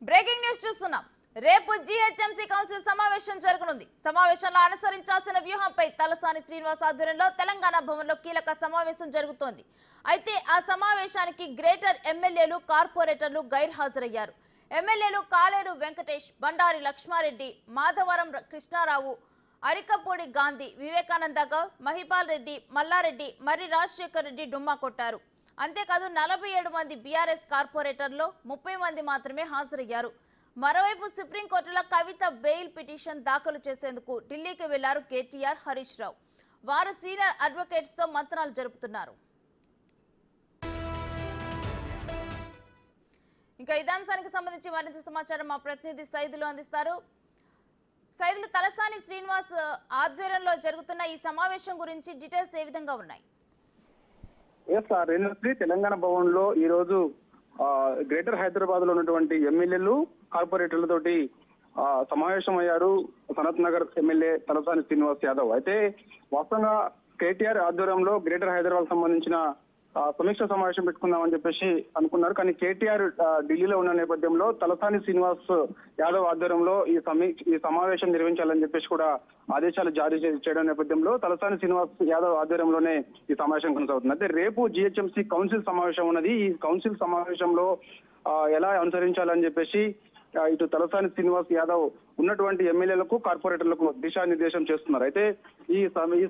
Breaking news చూస్తున్నాం. రేపు GHMC council సమావేశం జరగనుంది. సమావేశంలో అనుసరించాల్సిన వ్యూహంపై తలసాని శ్రీనివాస్ ఆధ్వర్యంలో తెలంగాణ భవన్లో కీలక సమావేశం జరుగుతోంది. అయితే ఆ సమావేశానికి గ్రేటర్ ఎమ్మెల్యేలు, కార్పొరేటర్లు గైర్హాజరయ్యారు. ఎమ్మెల్యేలు కాలేరు వెంకటేష్, బండారి లక్ష్మారెడ్డి, మాధవరం కృష్ణారావు, అరికపూడి గాంధీ, వివేకానంద గౌడ్, మహిపాల్ రెడ్డి, మల్లారెడ్డి, మర్రి రాజశేఖర్ రెడ్డి డుమ్మా కొట్టారు. అంతేకాదు 47 మంది బీఆర్ఎస్ కార్పొరేటర్లో 30 మంది మాత్రమే హాజరయ్యారు. మరోవైపు సుప్రీంకోర్టులో కవిత బెయిల్ పిటిషన్ దాఖలు చేసేందుకు ఢిల్లీకి వెళ్లారు కేటీఆర్, హరీష్ రావు. వారు సీనియర్ అడ్వకేట్స్ తో మంతనాలు జరుపుతున్నారు. ఇంకా ఇదే అంశానికి సంబంధించి మరింత సమాచారం మా ప్రతినిధి సైదులు అందిస్తారు. సైదులు, తలసాని శ్రీనివాస్ ఆధ్వర్యంలో జరుగుతున్న ఈ సమావేశం గురించి డీటెయిల్స్ ఏ విధంగా ఉన్నాయి? తెలంగాణ భవన్ లో ఈ రోజు గ్రేటర్ హైదరాబాద్ లో ఉన్నటువంటి ఎమ్మెల్యేలు, కార్పొరేటర్లతోటి సమావేశం అయ్యారు సనత్ నగర్ ఎమ్మెల్యే తలసాని శ్రీనివాస్ యాదవ్. అయితే వాస్తవంగా కేటీఆర్ ఆధ్వర్యంలో గ్రేటర్ హైదరాబాద్ సంబంధించిన సమీక్ష సమావేశం పెట్టుకుందామని చెప్పేసి అనుకున్నారు. కానీ కేటీఆర్ ఢిల్లీలో ఉన్న నేపథ్యంలో తలసాని శ్రీనివాస్ యాదవ్ ఆధ్వర్యంలో ఈ సమావేశం నిర్వహించాలని చెప్పేసి కూడా ఆదేశాలు జారీ చేయడం నేపథ్యంలో తలసాని శ్రీనివాస్ యాదవ్ ఆధ్వర్యంలోనే ఈ సమావేశం కొనసాగుతుంది. అయితే రేపు జీహెచ్ఎంసీ కౌన్సిల్ సమావేశం ఉన్నది. ఈ కౌన్సిల్ సమావేశంలో ఎలా అనుసరించాలని చెప్పేసి ఇటు తలసాని శ్రీనివాస్ యాదవ్ ఉన్నటువంటి ఎమ్మెల్యేలకు, కార్పొరేటర్లకు దిశానిర్దేశం చేస్తున్నారు. అయితే ఈ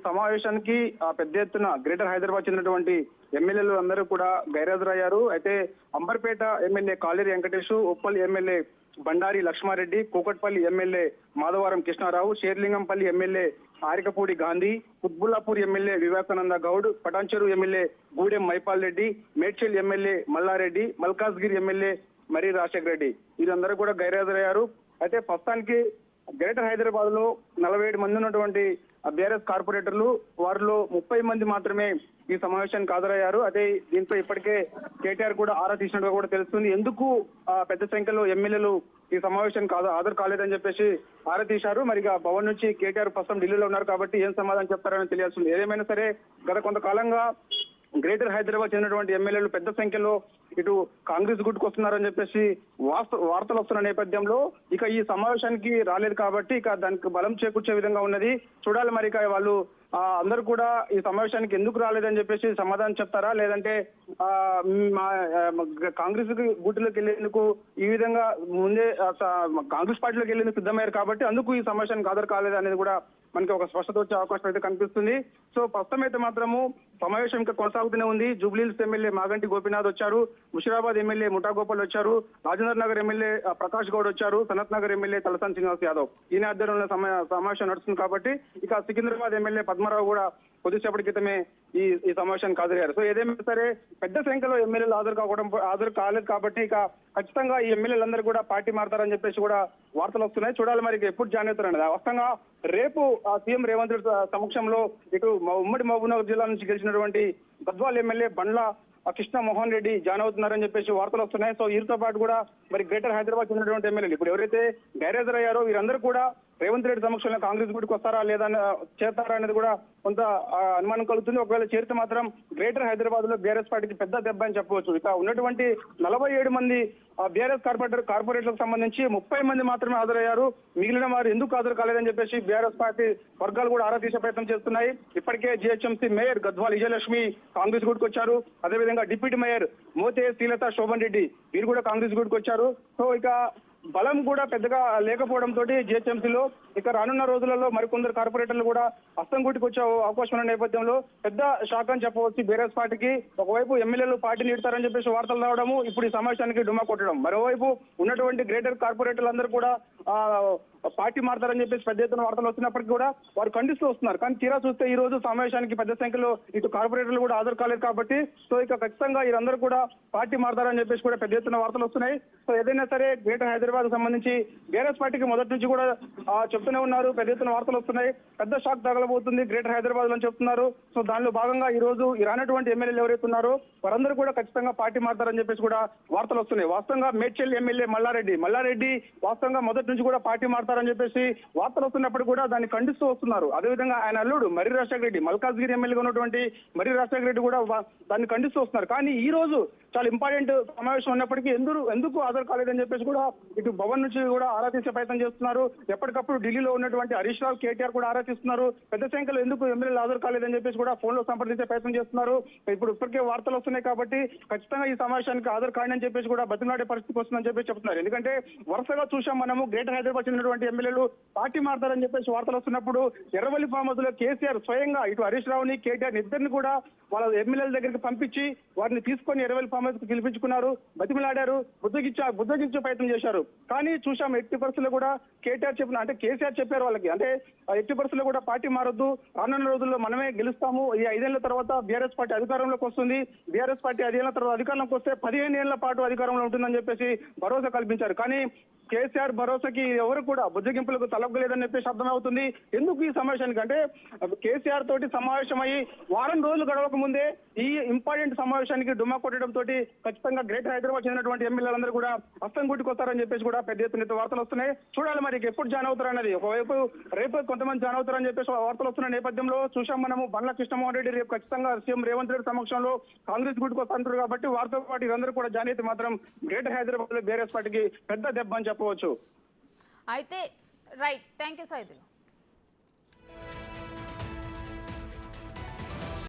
సమావేశానికి పెద్ద ఎత్తున గ్రేటర్ హైదరాబాద్ చెందినటువంటి ఎమ్మెల్యేలు అందరూ కూడా గైరాజరయ్యారు. అయితే Amberpet MLA Kaleru Venkatesh, Uppal MLA Bandari Lakshma Reddy, Kukatpally MLA Madhavaram Krishna Rao, Serilingampally MLA Arikapudi Gandhi, Quthbullapur MLA Vivekananda Goud, Patancheru MLA Gudem Mahipal Reddy, Medchal MLA Malla Reddy, Malkajgiri MLA Marri Rajasekhar Reddy వీరందరూ కూడా గైరాజరయ్యారు. అయితే ప్రస్తుతానికి గ్రేటర్ హైదరాబాద్ లో 47 మంది ఉన్నటువంటి బీఆర్ఎస్ కార్పొరేటర్లు, వారిలో 30 మంది మాత్రమే ఈ సమావేశానికి హాజరయ్యారు. అదే దీంతో ఇప్పటికే కేటీఆర్ కూడా ఆరా తీసినట్టుగా కూడా తెలుస్తుంది. ఎందుకు పెద్ద సంఖ్యలో ఎమ్మెల్యేలు ఈ సమావేశానికి హాజరు కాలేదని చెప్పేసి ఆరా తీశారు. మరి భవన్ నుంచి కేటీఆర్ ప్రస్తుతం ఢిల్లీలో ఉన్నారు కాబట్టి ఏం సమాధానం చెప్తారని తెలియాల్సింది. ఏదేమైనా సరే గత కొంతకాలంగా గ్రేటర్ హైదరాబాద్ చెందినటువంటి ఎమ్మెల్యేలు పెద్ద సంఖ్యలో ఇటు కాంగ్రెస్ గుట్టుకు వస్తున్నారని చెప్పేసి వార్తలు వస్తున్న నేపథ్యంలో ఇక ఈ సమావేశానికి రాలేదు కాబట్టి ఇక దానికి బలం చేకూర్చే విధంగా ఉన్నది. చూడాలి మరి ఇక వాళ్ళు అందరూ కూడా ఈ సమావేశానికి ఎందుకు రాలేదని చెప్పేసి సమాధానం చెప్తారా, లేదంటే కాంగ్రెస్ గూటిలోకి వెళ్లేందుకు ఈ విధంగా ముందే కాంగ్రెస్ పార్టీలోకి వెళ్లేందుకు సిద్ధమయ్యారు కాబట్టి అందుకు ఈ సమావేశానికి హాజరు కాలేదు అనేది కూడా మనకి ఒక స్పష్టత వచ్చే అవకాశం అయితే కనిపిస్తుంది. సో ప్రస్తుతం అయితే మాత్రము సమావేశం ఇంకా కొనసాగుతూనే ఉంది. జూబ్లీహిల్స్ ఎమ్మెల్యే మాగంటి గోపీనాథ్ వచ్చారు, ముషిరాబాద్ ఎమ్మెల్యే ముఠా గోపాల్ వచ్చారు, రాజేంద్ర నగర్ ఎమ్మెల్యే ప్రకాష్ గౌడ్ వచ్చారు, సనత్ నగర్ ఎమ్మెల్యే తలసాని శ్రీనివాస్ యాదవ్ ఈయన ఆధ్వర్యంలో సమావేశం నడుస్తుంది కాబట్టి ఇక సికింద్రాబాద్ ఎమ్మెల్యే పద్మారావు కూడా కొద్దిసేపటి క్రితమే ఈ సమావేశానికి హాజరయ్యారు. సో ఏదేమైనా సరే పెద్ద సంఖ్యలో ఎమ్మెల్యేలు హాజరు కాలేదు కాబట్టి ఇక ఖచ్చితంగా ఈ ఎమ్మెల్యేలందరూ కూడా పార్టీ మారతారని చెప్పేసి కూడా వార్తలు వస్తున్నాయి. చూడాలి మరి ఎప్పుడు జాయిన్ అవుతారనేది. వాస్తవంగా రేపు సీఎం రేవంత్ రెడ్డి సమక్షంలో ఇటు ఉమ్మడి మహబూబ్నగర్ జిల్లా నుంచి గెలిచినటువంటి గద్వాల్ ఎమ్మెల్యే బండ్ల కృష్ణ మోహన్ రెడ్డి జాయిన్ అవుతున్నారని చెప్పేసి వార్తలు వస్తున్నాయి. సో వీరితో పాటు కూడా మరి గ్రేటర్ హైదరాబాద్ చెందినటువంటి ఎమ్మెల్యేలు ఇప్పుడు ఎవరైతే గైరాజర్ అయ్యారో వీరందరూ కూడా రేవంత్ రెడ్డి సమక్షంలో కాంగ్రెస్ గుడికి వస్తారా లేదా చేస్తారా అనేది కూడా కొంత అనుమానం కలుగుతుంది. ఒకవేళ చేరితే మాత్రం గ్రేటర్ హైదరాబాద్ లో బీఆర్ఎస్ పార్టీకి పెద్ద దెబ్బ అని చెప్పవచ్చు. ఇక ఉన్నటువంటి 47 మంది బీఆర్ఎస్ కార్పొరేటర్లకు సంబంధించి 30 మంది మాత్రమే హాజరయ్యారు. మిగిలిన వారు ఎందుకు హాజరు కాలేదని చెప్పేసి బీఆర్ఎస్ పార్టీ వర్గాలు కూడా ఆరా తీసే ప్రయత్నం చేస్తున్నాయి. ఇప్పటికే జీహెచ్ఎంసీ మేయర్ గద్వాల్ విజయలక్ష్మి కాంగ్రెస్ గుడికి వచ్చారు. అదేవిధంగా డిప్యూటీ మేయర్ మోతే శ్రీలత శోభన్ రెడ్డి వీరు కూడా కాంగ్రెస్ గుడికి వచ్చారు. సో ఇక బలం కూడా పెద్దగా లేకపోవడంతో జీహెచ్ఎంసీలో ఇక రానున్న రోజులలో మరికొందరు కార్పొరేటర్లు కూడా అస్తంగూటికి వచ్చే అవకాశం ఉన్న నేపథ్యంలో పెద్ద షాక్ అని చెప్పవచ్చు బీఆర్ఎస్ పార్టీకి. ఒకవైపు ఎమ్మెల్యేలు పార్టీని ఇడతారని చెప్పేసి వార్తలు రావడము, ఇప్పుడు ఈ సమావేశానికి డుమ్మా కొట్టడం, మరోవైపు ఉన్నటువంటి గ్రేటర్ కార్పొరేటర్లు అందరూ కూడా పార్టీ మారతారని చెప్పేసి పెద్ద ఎత్తున వార్తలు వస్తున్నప్పటికీ కూడా వారు ఖండిస్తూ వస్తున్నారు. కానీ తీరా చూస్తే ఈ రోజు సమావేశానికి పెద్ద సంఖ్యలో ఇటు కార్పొరేటర్లు కూడా హాజరు కాలేదు కాబట్టి సో ఇక ఖచ్చితంగా వీరందరూ కూడా పార్టీ మారతారని చెప్పేసి కూడా పెద్ద ఎత్తున వార్తలు వస్తున్నాయి. సో ఏదైనా సరే గ్రేటర్ హైదరాబాద్ సంబంధించి బీఆర్ఎస్ పార్టీకి మొదటి నుంచి కూడా చెప్తూనే ఉన్నారు, పెద్ద ఎత్తున వార్తలు వస్తున్నాయి, పెద్ద షాక్ తగలబోతుంది గ్రేటర్ హైదరాబాద్ లో చెప్తున్నారు. సో దానిలో భాగంగా ఈ రోజు రానటువంటి ఎమ్మెల్యేలు ఎవరైతే ఉన్నారో వారందరూ కూడా ఖచ్చితంగా పార్టీ మారతారని చెప్పేసి కూడా వార్తలు వస్తున్నాయి. వాస్తవంగా మేడ్చల్ ఎమ్మెల్యే మల్లారెడ్డి వాస్తవంగా మొదటి నుంచి కూడా పార్టీ మారుతారని చెప్పేసి వార్తలు వస్తున్నప్పుడు కూడా దాన్ని ఖండిస్తూ వస్తున్నారు. అదేవిధంగా ఆయన అల్లుడు మర్రి రాజశేఖర రెడ్డి, మల్కాజ్గిరి ఎమ్మెల్యేగా ఉన్నటువంటి మర్రి రాజశేఖర రెడ్డి కూడా దాన్ని ఖండిస్తూ వస్తున్నారు. కానీ ఈ రోజు చాలా ఇంపార్టెంట్ సమావేశం ఉన్నప్పటికీ ఎందుకు హాజరు కాలేదని చెప్పేసి కూడా ఇటు భవన్ నుంచి కూడా ఆరా తీసే ప్రయత్నం చేస్తున్నారు. ఎప్పటికప్పుడు ఢిల్లీలో ఉన్నటువంటి హరీష్ రావు, కేటీఆర్ కూడా ఆరా తీస్తున్నారు. పెద్ద సంఖ్యలో ఎందుకు ఎమ్మెల్యేలు హాజరు కాలేదని చెప్పేసి కూడా ఫోన్ లో సంప్రదించే ప్రయత్నం చేస్తున్నారు. ఇప్పుడు ఇప్పటికే వార్తలు వస్తున్నాయి కాబట్టి ఖచ్చితంగా ఈ సమావేశానికి హాజరు కాడని చెప్పేసి కూడా బతిమలాడే పరిస్థితి వస్తుందని చెప్పేసి చెప్తున్నారు. ఎందుకంటే వరుసగా చూసాం మనము గ్రేటర్ హైదరాబాద్ చెందినటువంటి ఎమ్మెల్యేలు పార్టీ మారుతారని చెప్పేసి వార్తలు వస్తున్నప్పుడు ఎర్రవల్లి ఫామ్ హౌస్ లో కేసీఆర్ స్వయంగా ఇటు హరీష్ రావుని, కేటీఆర్ ఇద్దరిని కూడా వాళ్ళ ఎమ్మెల్యేల దగ్గరికి పంపించి వారిని తీసుకొని ఎర్రవల్లి ఫామ్ హౌస్ కు పిలిపించుకున్నారు, బతిమలాడారు, బుద్ధగించే ప్రయత్నం చేశారు. కానీ చూసాం ఎట్టి పరిస్థితుల్లో కూడా కేసీఆర్ చెప్పారు వాళ్ళకి, అంటే ఎట్టి పరిస్థితుల్లో కూడా పార్టీ మారొద్దు, రానున్న రోజుల్లో మనమే గెలుస్తాము, ఈ 5 ఏళ్ల తర్వాత బీఆర్ఎస్ పార్టీ అధికారంలోకి వస్తుంది, బీఆర్ఎస్ పార్టీ 5 ఏళ్ల తర్వాత అధికారంలోకి వస్తే 15 ఏళ్ల పాటు అధికారంలో ఉంటుందని చెప్పేసి భరోసా కల్పించారు. కానీ కేసీఆర్ భరోసాకి ఎవరు కూడా బుజ్జగింపులకు తలగ్గలేదని చెప్పేసి అర్థమవుతుంది. ఎందుకు ఈ సమావేశానికి అంటే కేసీఆర్ తోటి సమావేశమయ్యి వారం రోజులు గడవక ముందే ఈ ఇంపార్టెంట్ సమావేశానికి డుమ్మా కొట్టడం తోటి ఖచ్చితంగా గ్రేటర్ హైదరాబాద్ చెందినటువంటి ఎమ్మెల్యేలందరూ కూడా హస్తం గుట్టుకొస్తారని చెప్పేసి కూడా పెద్ద ఎత్తున వార్తలు వస్తున్నాయి. చూడాలి మరి ఎప్పుడు జాయిన్ అవుతారన్నది. ఒకవైపు రేపు కొంతమంది జాయిన్ అవుతారని చెప్పేసి వార్తలు వస్తున్న నేపథ్యంలో చూసాం మనము బండ్ల కృష్ణమోహన్ రెడ్డి రేపు ఖచ్చితంగా సీఎం రేవంత్ రెడ్డి సమక్షంలో కాంగ్రెస్ గుట్టుకొస్తారు కాబట్టి వారితో పాటు వీరందరూ కూడా జాయిన్ అయితే మాత్రం గ్రేటర్ హైదరాబాద్ లో బీఆర్ఎస్ పార్టీకి పెద్ద దెబ్బ అని చెప్పవచ్చు. అయితే రైట్, థ్యాంక్ యూ సైదులు.